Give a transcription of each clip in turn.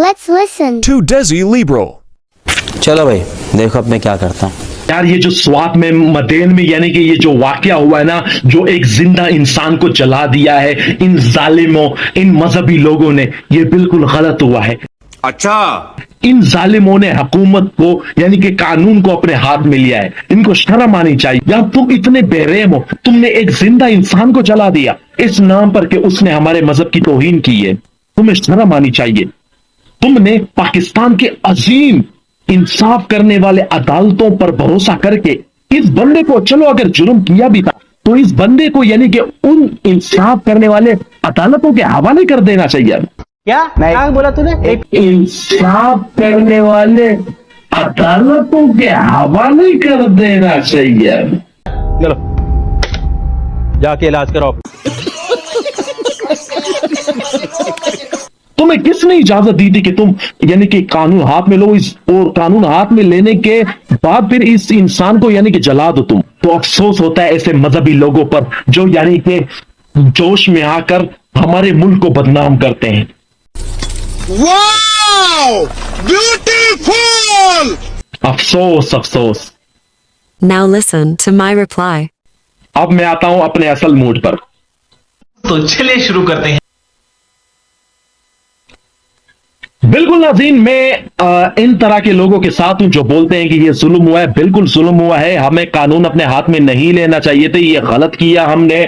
Let's listen to Desi Libro. चलो भाई देखो अब मैं क्या करता हूँ. यार ये जो स्वात में मदेन में यानी कि ये जो वाकया हुआ है ना, जो एक जिंदा इंसान को जला दिया है इन जालिमों, इन मजहबी लोगों ने, ये बिल्कुल गलत हुआ है. अच्छा, इन जालिमों ने हुकूमत को यानी कि कानून को अपने हाथ में लिया है. इनको शर्म आनी चाहिए. यार तुम इतने बेरहम हो, तुमने एक जिंदा इंसान को जला दिया इस नाम पर कि उसने हमारे मजहब की तौहीन की है. तुम्हें शर्म आनी चाहिए. तुमने पाकिस्तान के अजीम इंसाफ करने वाले अदालतों पर भरोसा करके इस बंदे को, चलो अगर जुर्म किया भी था तो इस बंदे को यानी कि उन इंसाफ करने वाले अदालतों के हवाले कर देना चाहिए. क्या बोला तूने? एक इंसाफ करने वाले अदालतों के हवाले कर देना चाहिए. चलो जाके इलाज कराओ. तुम्हें किसने इजाजत दी थी कि तुम यानी कि कानून हाथ में लो, इस और कानून हाथ में लेने के बाद फिर इस इंसान को यानी कि जला दो तुम? तो अफसोस होता है ऐसे मजहबी लोगों पर जो यानी कि जोश में आकर हमारे मुल्क को बदनाम करते हैं. Wow, beautiful. अफसोस अफसोस. Now listen to my reply. अब मैं आता हूं अपने असल मूड पर. तो चलिए शुरू करते हैं. बिल्कुल नाज़रीन, मैं इन तरह के लोगों के साथ हूं जो बोलते हैं कि ये जुल्म हुआ है. बिल्कुल जुल्म हुआ है. हमें कानून अपने हाथ में नहीं लेना चाहिए थे. ये गलत किया हमने.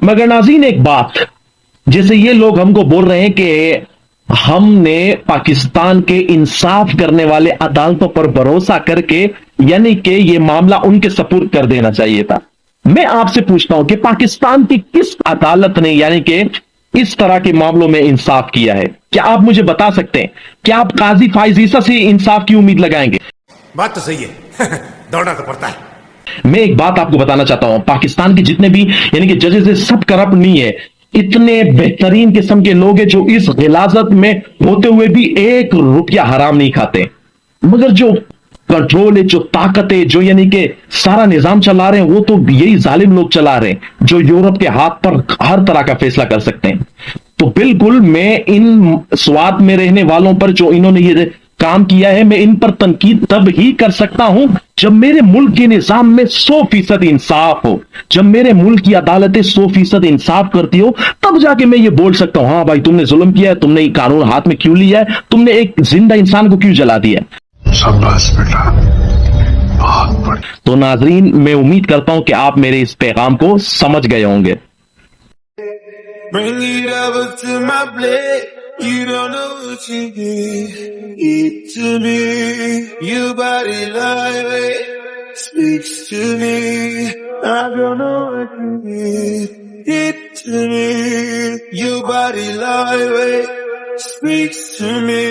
मगर नाज़रीन एक बात, जैसे ये लोग हमको बोल रहे हैं कि हमने पाकिस्तान के इंसाफ करने वाले अदालतों पर भरोसा करके यानी कि ये मामला उनके सपुर्द कर देना चाहिए था. मैं आपसे पूछता हूं कि पाकिस्तान की किस अदालत ने यानी कि इस तरह के मामलों में इंसाफ किया है? क्या आप मुझे बता सकते हैं? क्या आप काजी फाइज ईसा से इंसाफ की उम्मीद लगाएंगे? बात तो सही है. दौड़ना तो पड़ता है. मैं एक बात आपको बताना चाहता हूं, पाकिस्तान के जितने भी यानी कि जजेस है सब करप्ट नहीं है. इतने बेहतरीन किस्म के लोग हैं जो इस गिलाजत में होते हुए भी 1 रुपया हराम नहीं खाते. मगर जो कंट्रोल है, जो ताकत है, जो यानी कि सारा निजाम चला रहे हैं, वो तो यही जालिम लोग चला रहे हैं जो यूरोप के हाथ पर हर तरह का फैसला कर सकते हैं. तो बिल्कुल मैं इन स्वाद में रहने वालों पर जो इन्होंने ये काम किया है, मैं इन पर तनकीद तब ही कर सकता हूं जब मेरे मुल्क के निजाम में 100% इंसाफ हो. जब मेरे मुल्क की अदालतें 100% इंसाफ करती हो, तब जाके मैं ये बोल सकता हूं हाँ भाई तुमने जुल्म किया है, तुमने ये कानून हाथ में क्यों लिया है, तुमने एक जिंदा इंसान को क्यों जला दिया. शाबाश बेटा, बहुत बढ़िया. तो नाजरीन, मैं उम्मीद करता हूं कि आप मेरे इस पैगाम को समझ गए होंगे. Bring it over to my plate. You don't know what you need. Eat to me. Your body lightweight speaks to me. I don't know what you need. Eat to me. Your body lightweight speaks to me.